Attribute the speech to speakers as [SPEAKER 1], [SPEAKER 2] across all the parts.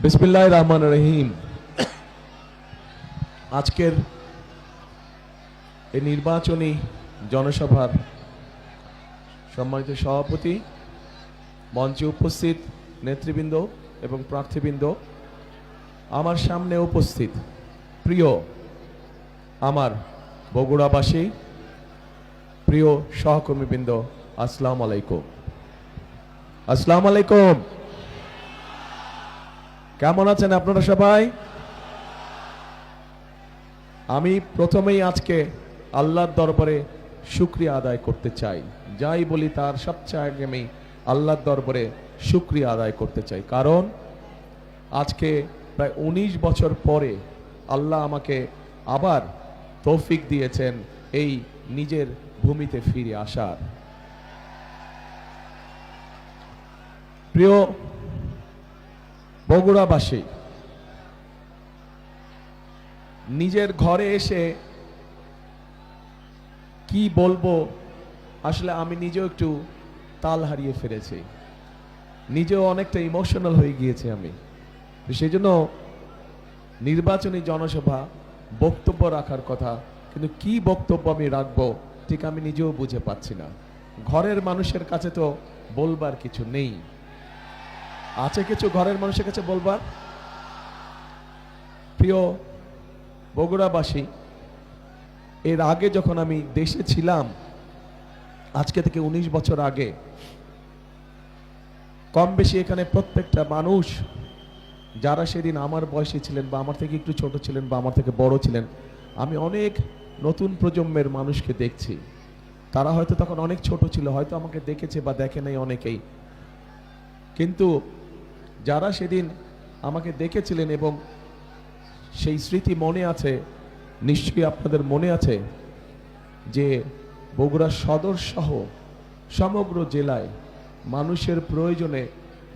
[SPEAKER 1] বিসমিল্লাহির রহমানির রহিম। আজকের এই নির্বাচনী জনসভার সম্মানিত সভাপতি, মঞ্চে উপস্থিত নেতৃবৃন্দ এবং প্রার্থীবৃন্দ, আমার সামনে উপস্থিত প্রিয় আমার বগুড়াবাসী, প্রিয় সহকর্মীবৃন্দ, আসসালামু আলাইকুম। আসসালামু আলাইকুম। কেমন আছেন আপনারা সবাই? আমি প্রথমেই আজকে আল্লাহর দরবারে শুকরিয়া আদায় করতে চাই। যাই বলি তার সবচেয়ে আগে আমি আল্লাহর দরবারে শুকরিয়া আদায় করতে চাই, কারণ আজকে প্রায় 19 বছর পরে আল্লাহ আমাকে আবার তৌফিক দিয়েছেন এই নিজের ভূমিতে ফিরে আসার। প্রিয় বগুড়াবাসী, নিজের ঘরে এসে কি বলবো, আসলে আমি নিজেও একটু তাল হারিয়ে ফেলেছি, নিজেও অনেকটা ইমোশনাল হয়ে গিয়েছি আমি। সেই জন্য নির্বাচনী জনসভা বক্তব্য রাখার কথা, কিন্তু কি বক্তব্য আমি রাখবো ঠিক আমি নিজেও বুঝে পাচ্ছি না। ঘরের মানুষের কাছে তো বলবার কিছু নেই। আছে কিছু ঘরের মানুষের কাছে বলবার? প্রিয় বগুড়াবাসী, এর আগে যখন আমি দেশে ছিলাম, আজকে থেকে 19 বছর আগে, কম বেশি এখানে প্রত্যেকটা মানুষ যারা সেদিন আমার বয়সী ছিলেন বা আমার থেকে একটু ছোট ছিলেন বা আমার থেকে বড় ছিলেন, আমি অনেক নতুন প্রজন্মের মানুষকে দেখছি। তারা হয়তো তখন অনেক ছোট ছিল, হয়তো আমাকে দেখেছে বা দেখে নাই অনেকেই, কিন্তু যারা সেদিন আমাকে দেখেছিলেন এবং সেই স্মৃতি মনে আছে, নিশ্চয়ই আপনাদের মনে আছে যে বগুড়া সদর সহ সমগ্র জেলায় মানুষের প্রয়োজনে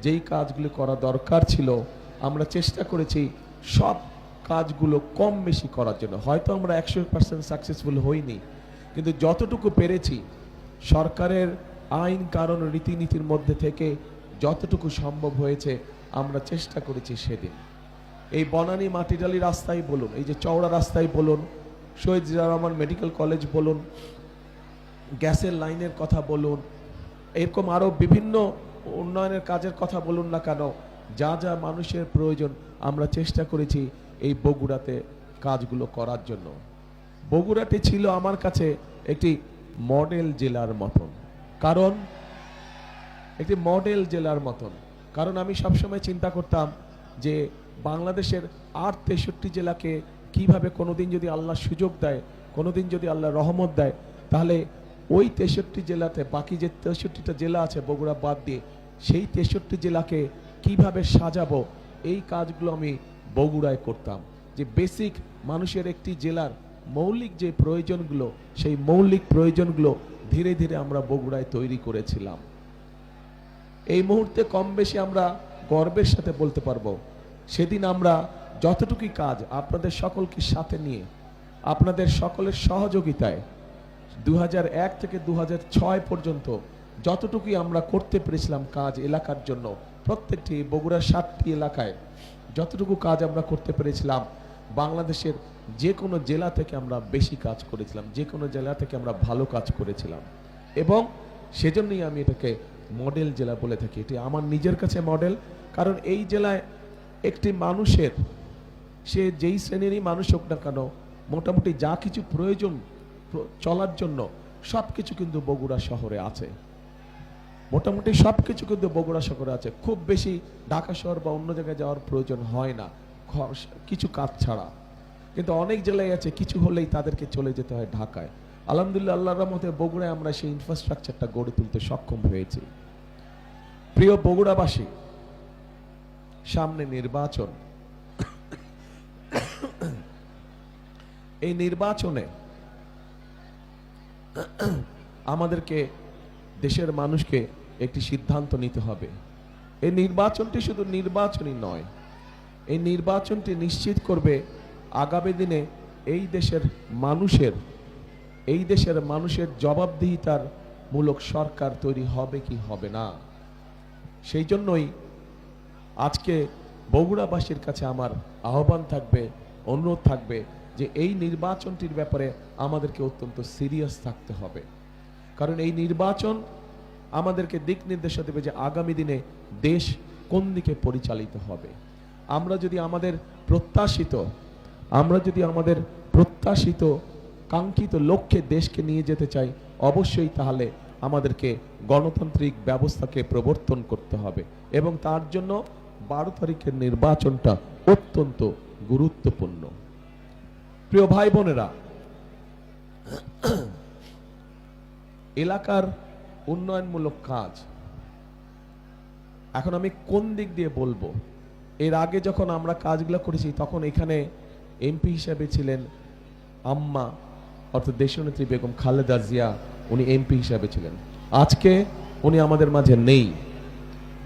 [SPEAKER 1] যেই কাজগুলো করা দরকার ছিল, আমরা চেষ্টা করেছি সব কাজগুলো কম বেশি করার জন্য। হয়তো আমরা 100% সাকসেসফুল হইনি, কিন্তু যতটুকু পেরেছি সরকারের আইন কারণ রীতিনীতির মধ্যে থেকে যতটুকু সম্ভব হয়েছে আমরা চেষ্টা করেছি। সেদিন এই বনানী মাটিডালি রাস্তায় বলুন, এই যে চওড়া রাস্তায় বলুন, শহীদ জিয়াউর রহমান মেডিকেল কলেজ বলুন, গ্যাসের লাইনের কথা বলুন, এরকম আরো বিভিন্ন উন্নয়নের কাজের কথা বলুন না কেন, যা যা মানুষের প্রয়োজন আমরা চেষ্টা করেছি এই বগুড়াতে কাজগুলো করার জন্য। বগুড়াটি ছিল আমার কাছে একটি মডেল জেলার মতন, কারণ একটি মডেল জেলার মতন কারণ আমি সবসময় চিন্তা করতাম যে বাংলাদেশের 63 জেলাকে কিভাবে কোনোদিন যদি আল্লাহ সুযোগ দেয়, কোনোদিন যদি আল্লাহ রহমত দেয়, তাহলে ওই 63 জেলাতে বাকি যে 63টা জেলা আছে বগুড়া বাদ দিয়ে, সেই 63 জেলাকে কিভাবে সাজাবো, এই কাজগুলো আমি বগুড়ায় করতাম। যে বেসিক মানুষের একটি জেলার মৌলিক যে প্রয়োজনগুলো, সেই মৌলিক প্রয়োজনগুলো ধীরে ধীরে আমরা বগুড়ায় তৈরি করেছিলাম। এই মুহূর্তে কম বেশি আমরা গর্বের সাথে বলতে পারবো, সেদিন আমরা যতটুকুই কাজ আপনাদের সকলকে সাথে নিয়ে, আপনাদের সকলের সহযোগিতায় 2001 থেকে 2006 পর্যন্ত যতটুকুই আমরা করতে পেরেছিলাম কাজ এলাকার জন্য, প্রত্যেকটি বগুড়ার 7টি এলাকায় যতটুকু কাজ আমরা করতে পেরেছিলাম, বাংলাদেশের যে কোনো জেলা থেকে আমরা বেশি কাজ করেছিলাম, যে কোনো জেলা থেকে আমরা ভালো কাজ করেছিলাম। এবং সেজন্যই আমি এটাকে মডেল জেলা বলে থাকি। এটি আমার নিজের কাছে মডেল, কারণ এই জেলায় একটি মানুষের, সে যেই শ্রেণীরই মানুষ হোক না কেন, মোটামুটি যা কিছু প্রয়োজন চলার জন্য সবকিছু কিন্তু বগুড়া শহরে আছে। মোটামুটি সবকিছু কিন্তু বগুড়া শহরে আছে। খুব বেশি ঢাকা শহর বা অন্য জায়গায় যাওয়ার প্রয়োজন হয় না কিছু কাজ ছাড়া। কিন্তু অনেক জেলায় আছে কিছু হলেই তাদেরকে চলে যেতে হয় ঢাকায়। আলহামদুলিল্লাহ, আল্লাহর রহমতে বগুড়ায় আমরা সেই ইনফ্রাস্ট্রাকচারটা গড়ে তুলতে সক্ষম হয়েছি। প্রিয় বগুড়াবাসী, সামনে নির্বাচন। এই নির্বাচনে আমাদেরকে, দেশের মানুষকে একটি সিদ্ধান্ত নিতে হবে। এই নির্বাচনটি শুধু নির্বাচনই নয়, এই নির্বাচনটি নিশ্চিত করবে আগামী দিনে এই দেশের মানুষের জবাবদিহিতার মূলক সরকার তৈরি হবে কি হবে না। সেই জন্যই আজকে বগুড়াবাসীর কাছে আমার আহ্বান থাকবে, অনুরোধ থাকবে যে এই নির্বাচনটির ব্যাপারে আমাদেরকে অত্যন্ত সিরিয়াস থাকতে হবে। কারণ এই নির্বাচন আমাদেরকে দিক নির্দেশনা দেবে যে আগামী দিনে দেশ কোন দিকে পরিচালিত হবে। আমরা যদি আমাদের প্রত্যাশিত কাঙ্ক্ষিত লক্ষ্যে দেশকে নিয়ে যেতে চাই, অবশ্যই তাহলে আমাদেরকে গণতান্ত্রিক ব্যবস্থাকে প্রবর্তন করতে হবে এবং তার জন্য 12 তারিখের নির্বাচনটা অত্যন্ত গুরুত্বপূর্ণ। প্রিয় ভাই বোনেরা, এলাকার উন্নয়নমূলক কাজ এখন আমি কোন দিক দিয়ে বলবো? এর আগে যখন আমরা কাজগুলো করেছি তখন এখানে এমপি হিসেবে ছিলেন আম্মা অর্থাৎ দেশনেত্রী বেগম খালেদা জিয়া, উনি এমপি হিসেবে ছিলেন। আজকে উনি আমাদের মাঝে নেই।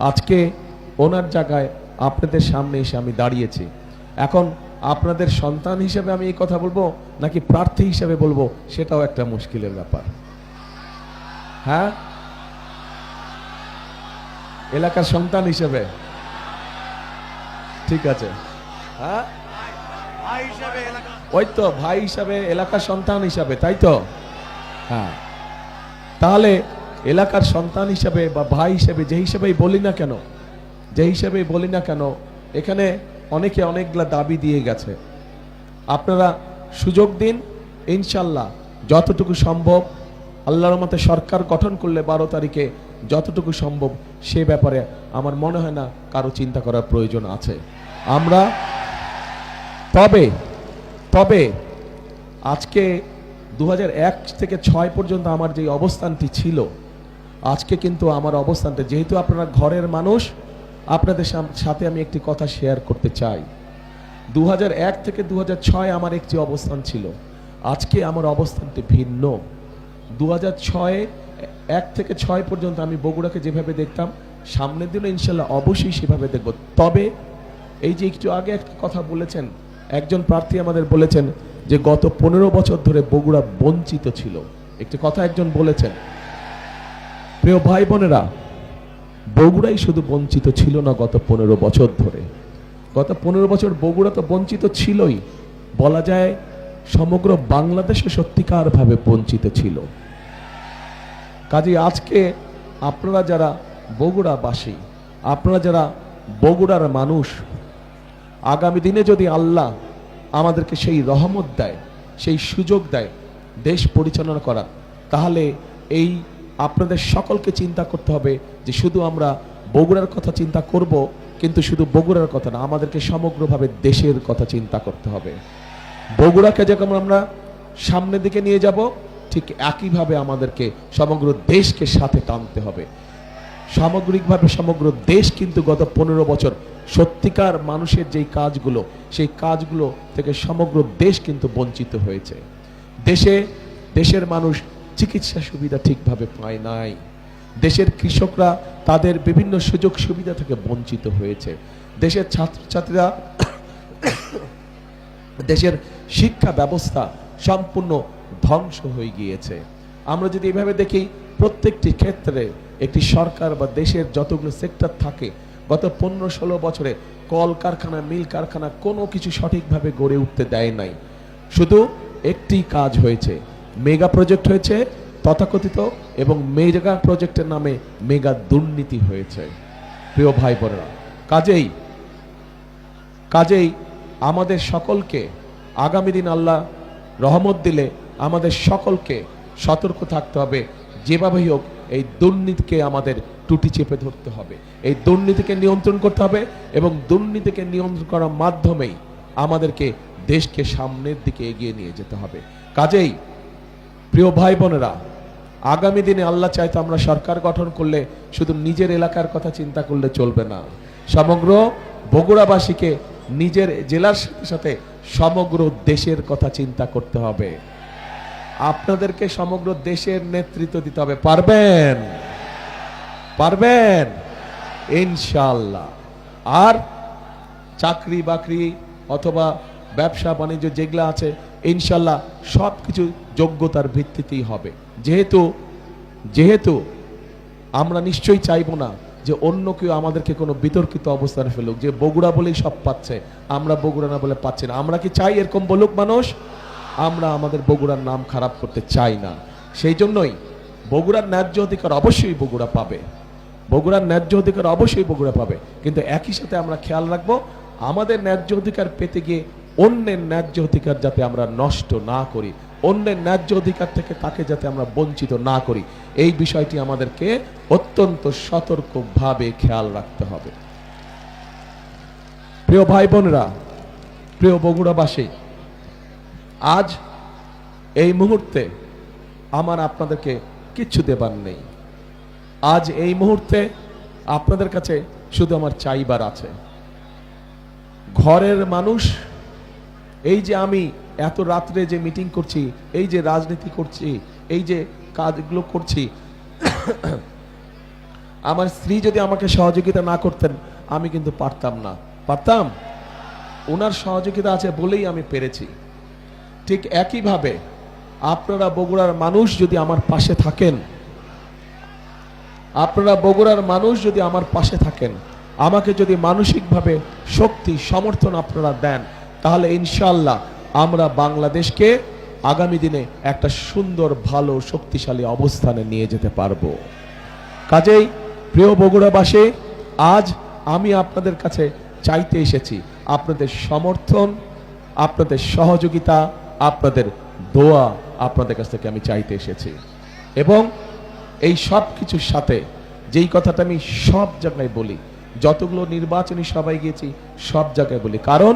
[SPEAKER 1] আজকে ওনার জায়গায় আপনাদের সামনে এসে আমি দাঁড়িয়েছি। এখন আপনাদের সন্তান হিসেবে আমি এই কথা বলবো নাকি প্রার্থী হিসেবে বলবো, সেটাও একটা মুশকিলের ব্যাপার। হ্যাঁ, এলাকার সন্তান হিসেবে ঠিক আছে। হ্যাঁ, ওই তো ভাই হিসাবে, এলাকার সন্তান হিসাবে, তাই তো? হ্যাঁ, তাহলে এলাকার সন্তান হিসাবে বা ভাই হিসাবে যে হিসাবেই বলি না কেন, এখানে অনেকে অনেকগুলা দাবি দিয়ে গেছে। আপনারা সুযোগ দিন, ইনশাল্লাহ যতটুকু সম্ভব আল্লাহর রহমতে সরকার গঠন করলে 12 তারিখে যতটুকু সম্ভব সে ব্যাপারে আমার মনে হয় না কারো চিন্তা করার প্রয়োজন আছে। আমরা তবে আজকে 2001 থেকে 6 পর্যন্ত আমার যে অবস্থানটি ছিল, আজকে কিন্তু আমার অবস্থানটা, যেহেতু আপনারা ঘরের মানুষ, আপনাদের সাথে আমি একটি কথা শেয়ার করতে চাই। 2001 থেকে 2006 আমার একটি অবস্থান ছিল, আজকে আমার অবস্থানটি ভিন্ন। 1 থেকে 6 পর্যন্ত আমি বগুড়াকে যেভাবে দেখতাম, সামনের দিনে ইনশাল্লাহ অবশ্যই সেভাবে দেখব। তবে এই যে একটু আগে একটা কথা বলেছেন, একজন প্রার্থী আমাদের বলেছেন যে গত 15 বছর ধরে বগুড়া বঞ্চিত ছিল। একটি কথা একজন বলেছেন। প্রিয় ভাই বোনেরা, বগুড়াই শুধু বঞ্চিত ছিল না গত 15 বছর ধরে। গত 15 বছর বগুড়া তো বঞ্চিত ছিলই, বলা যায় সমগ্র বাংলাদেশে সত্যিকার ভাবে বঞ্চিত ছিল। কাজেই আজকে আপনারা যারা বগুড়াবাসী, আপনারা যারা বগুড়ার মানুষ, আগামী দিনে যদি আল্লাহ আমাদেরকে সেই রহমত দেয়, সেই সুযোগ দেয় দেশ পরিচালনা করা, তাহলে এই আপনাদের সকলকে চিন্তা করতে হবে যে শুধু আমরা বগুড়ার কথা চিন্তা করব, কিন্তু শুধু বগুড়ার কথা না, আমাদেরকে সমগ্রভাবে দেশের কথা চিন্তা করতে হবে। বগুড়াকে যখন আমরা সামনের দিকে নিয়ে যাব, ঠিক একইভাবে আমাদেরকে সমগ্র দেশকে সাথে টানতে হবে। সামগ্রিকভাবে সমগ্র দেশ কিন্তু গত 15 বছর সত্যিকার মানুষের যেই কাজগুলো, সেই কাজগুলো থেকে সমগ্র দেশ কিন্তু বঞ্চিত হয়েছে। দেশের মানুষ চিকিৎসা সুবিধা ঠিকভাবে পায় নাই। দেশের কৃষকরা তাদের বিভিন্ন সুযোগ সুবিধা থেকে বঞ্চিত হয়েছে। দেশের ছাত্রছাত্রীরা, দেশের শিক্ষা ব্যবস্থা সম্পূর্ণ ধ্বংস হয়ে গিয়েছে। আমরা যদি এভাবে দেখি, প্রত্যেকটি ক্ষেত্রে একটি সরকার বা দেশের যতগুলো সেক্টর থাকে, গত 15-16 বছরে কল কারখানা, মিল কারখানা কোনো কিছু সঠিকভাবে গড়ে উঠতে দেয় নাই। শুধু একটি কাজ হয়েছে, মেগা প্রজেক্ট হয়েছে তথাকথিত, এবং মেগা প্রজেক্টের নামে মেগা দুর্নীতি হয়েছে। প্রিয় ভাই বোনেরা, কাজেই আমাদের সকলকে আগামী দিন আল্লাহ রহমত দিলে আমাদের সকলকে সতর্ক থাকতে হবে। যেভাবেই হোক এই দুর্নীতিকে আমাদের টুটি চেপে ধরতে হবে, এই দুর্নীতিকে নিয়ন্ত্রণ করতে হবে, এবং দুর্নীতিকে নিয়ন্ত্রণ করার মাধ্যমেই আমাদেরকে দেশকে সামনের দিকে এগিয়ে নিয়ে যেতে হবে। কাজেই প্রিয় ভাই বোনেরা, আগামী দিনে আল্লাহ চাইতো আমরা সরকার গঠন করলে শুধু নিজের এলাকার কথা চিন্তা করলে চলবে না, সমগ্র বগুড়াবাসীকে নিজের জেলার সাথে সাথে সমগ্র দেশের কথা চিন্তা করতে হবে। আপনাদেরকে সমগ্র দেশের নেতৃত্ব দিতে হবে। পারবেন ইনশাআল্লাহ। আর চাকরি বাকরি অথবা ব্যবসা বাণিজ্য যেগুলো আছে, ইনশাআল্লাহ সবকিছু যোগ্যতার ভিত্তিতেই হবে। যেহেতু আমরা নিশ্চয়ই চাইবো না যে অন্য কেউ আমাদেরকে কোনো বিতর্কিত অবস্থানে ফেলুক, যে বগুড়া বলেই সব পাচ্ছে, আমরা বগুড়া না বলে পাচ্ছি না। আমরা কি চাই এরকম বলুক মানুষ? আমরা আমাদের বগুড়ার নাম খারাপ করতে চাই না। সেই জন্যই বগুড়ার ন্যায্য অধিকার অবশ্যই বগুড়া পাবে, বগুড়ার ন্যায্য অধিকার অবশ্যই বগুড়া পাবে। কিন্তু একই সাথে আমরা খেয়াল রাখবো আমাদের ন্যায্য অধিকার পেতে গিয়ে অন্যের ন্যায্য অধিকার যাতে আমরা নষ্ট না করি, অন্যের ন্যায্য অধিকার থেকে তাকে যাতে আমরা বঞ্চিত না করি, এই বিষয়টি আমাদেরকে অত্যন্ত সতর্কভাবে খেয়াল রাখতে হবে। প্রিয় ভাই বোনেরা, প্রিয় বগুড়াবাসী, আজ এই মুহূর্তে আমার আপনাদেরকে কিচ্ছু দেবার নেই। আজ এই মুহূর্তে আপনাদের কাছে শুধু আমার চাইবার আছে। ঘরের মানুষ, এই যে আমি এত রাত্রে যে মিটিং করছি, এই যে রাজনীতি করছি, এই যে কাজগুলো করছি, আমার স্ত্রী যদি আমাকে সহযোগিতা না করতেন আমি কিন্তু পারতাম না। পারতাম? ওনার সহযোগিতা আছে বলেই আমি পেরেছি। ঠিক একইভাবে আপনারা বগুড়ার মানুষ যদি আমার পাশে থাকেন, আপনারা বগুড়ার মানুষ যদি আমার পাশে থাকেন, আমাকে যদি মানসিকভাবে শক্তি সমর্থন আপনারা দেন, তাহলে ইনশাআল্লাহ আমরা বাংলাদেশকে আগামী দিনে একটা সুন্দর ভালো শক্তিশালী অবস্থানে নিয়ে যেতে পারবো। কাজেই প্রিয় বগুড়াবাসী, আজ আমি আপনাদের কাছে চাইতে এসেছি আপনাদের সমর্থন, আপনাদের সহযোগিতা, আপনাদের দোয়া আপনাদের কাছ থেকে আমি চাইতে এসেছি। এবং এই সব কিছুর সাথে যেই কথাটা আমি সব জায়গায় বলি, যতগুলো নির্বাচনী সভায় গিয়েছি সব জায়গায় বলি, কারণ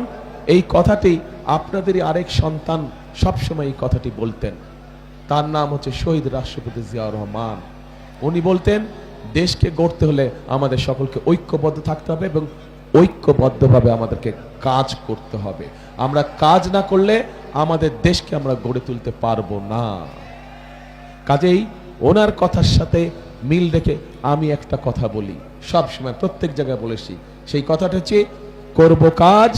[SPEAKER 1] এই কথাটি আপনাদেরই আরেক সন্তান সবসময় এই কথাটি বলতেন। তার নাম হচ্ছে শহীদ রাষ্ট্রপতি জিয়াউর রহমান। উনি বলতেন দেশকে গড়তে হলে আমাদের সকলকে ঐক্যবদ্ধ থাকতে হবে এবং ঐক্যবদ্ধভাবে আমাদেরকে কাজ করতে হবে। আমরা কাজ না করলে আমাদের দেশকে আমরা গড়ে তুলতে পারবো না। কাজেই ওনার কথার সাথে মিল রেখে আমি একটা কথা বলি, সব সময় প্রত্যেক জায়গায় বলেছি, সেই কথাটা হচ্ছে করব কাজ,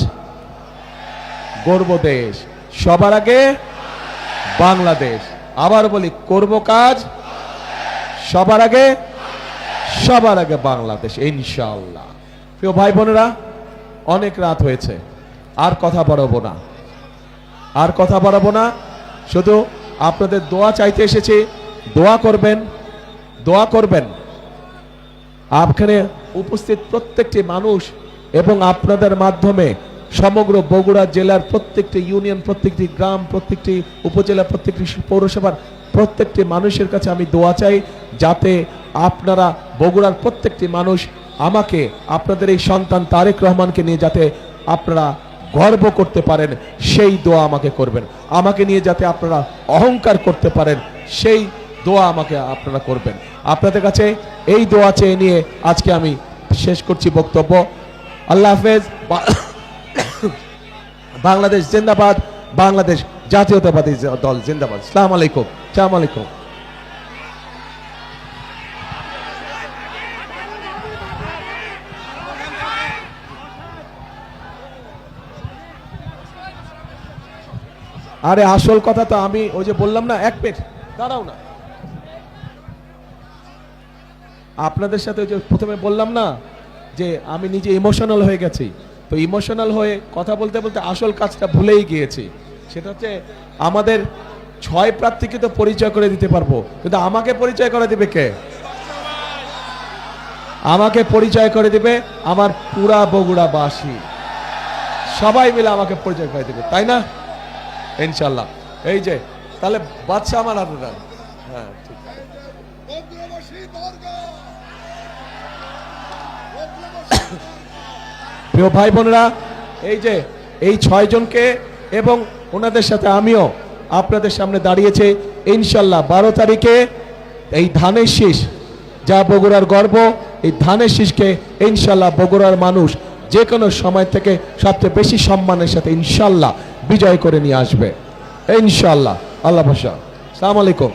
[SPEAKER 1] গড়ব দেশ, সবার আগে বাংলাদেশ। আবার বলি, করব কাজ, সবার আগে বাংলাদেশ, ইনশাআল্লাহ। প্রিয় ভাই বোনেরা, অনেক রাত হয়েছে, আর কথা বাড়াবো না, শুধু আপনাদের দোয়া চাইতে এসেছি। দোয়া করবেন আপনাদের উপস্থিত প্রত্যেকটি মানুষ এবং আপনাদের মাধ্যমে সমগ্র বগুড়া জেলার প্রত্যেকটি ইউনিয়ন, প্রত্যেকটি গ্রাম, প্রত্যেকটি উপজেলা, প্রত্যেকটি পৌরসভার প্রত্যেকটি মানুষের কাছে আমি দোয়া চাই, যাতে আপনারা বগুড়ার প্রত্যেকটি মানুষ আমাকে, আপনাদের এই সন্তান তারেক রহমানকে নিয়ে যাতে আপনারা গর্ব করতে পারেন, সেই দোয়া আমাকে করবেন। আমাকে নিয়ে যাতে আপনারা অহংকার করতে পারেন, সেই দোয়া আমাকে আপনারা করবেন। আপনাদের কাছে এই দোয়া চেয়ে নিয়ে আজকে আমি শেষ করছি বক্তব্য। আল্লাহ হাফেজ। বাংলাদেশ জিন্দাবাদ, বাংলাদেশ জাতীয়তাবাদী দল জিন্দাবাদ। আসসালামু আলাইকুম। আসসালামু আলাইকুম। আরে আসল কথা তো আমি ওই যে বললাম না, এক মিনিট দাঁড়াও না, আপনাদের সাথে ওই যে প্রথমে বললাম না যে আমি নিজে ইমোশনাল হয়ে গেছি, তো ইমোশনাল হয়ে কথা বলতে বলতে আসল কাজটা ভুলেই গিয়েছি। সেটা হচ্ছে আমাদের 6 প্রার্থীকে তো পরিচয় করে দিতে পারবো, কিন্তু আমাকে পরিচয় করে দিবে কে? আমাকে পরিচয় করে দিবে আমার পুরা বগুড়াবাসী, সবাই মিলে আমাকে পরিচয় করে দিবে, তাই না? ইনশাল্লাহ। এই যে তাহলে বাদশা আমার হাতে দেন। হ্যাঁ, ঠিক আছে। প্রিয় ভাই বোনেরা, এই যে এই 6 জনকে এবং ওনাদের সাথে আমিও আপনাদের সামনে দাঁড়িয়েছে, ইনশাল্লাহ 12 তারিখে এই ধানের শীষ, যা বগুড়ার গর্ব, এই ধানের শীষকে ইনশাল্লাহ বগুড়ার মানুষ যে কোনো সময় থেকে সবচেয়ে বেশি সম্মানের সাথে ইনশাল্লাহ বিজয় করে নিয়ে আসবে, ইনশাল্লাহ। আল্লাহ ভাষা। আসসালামু আলাইকুম।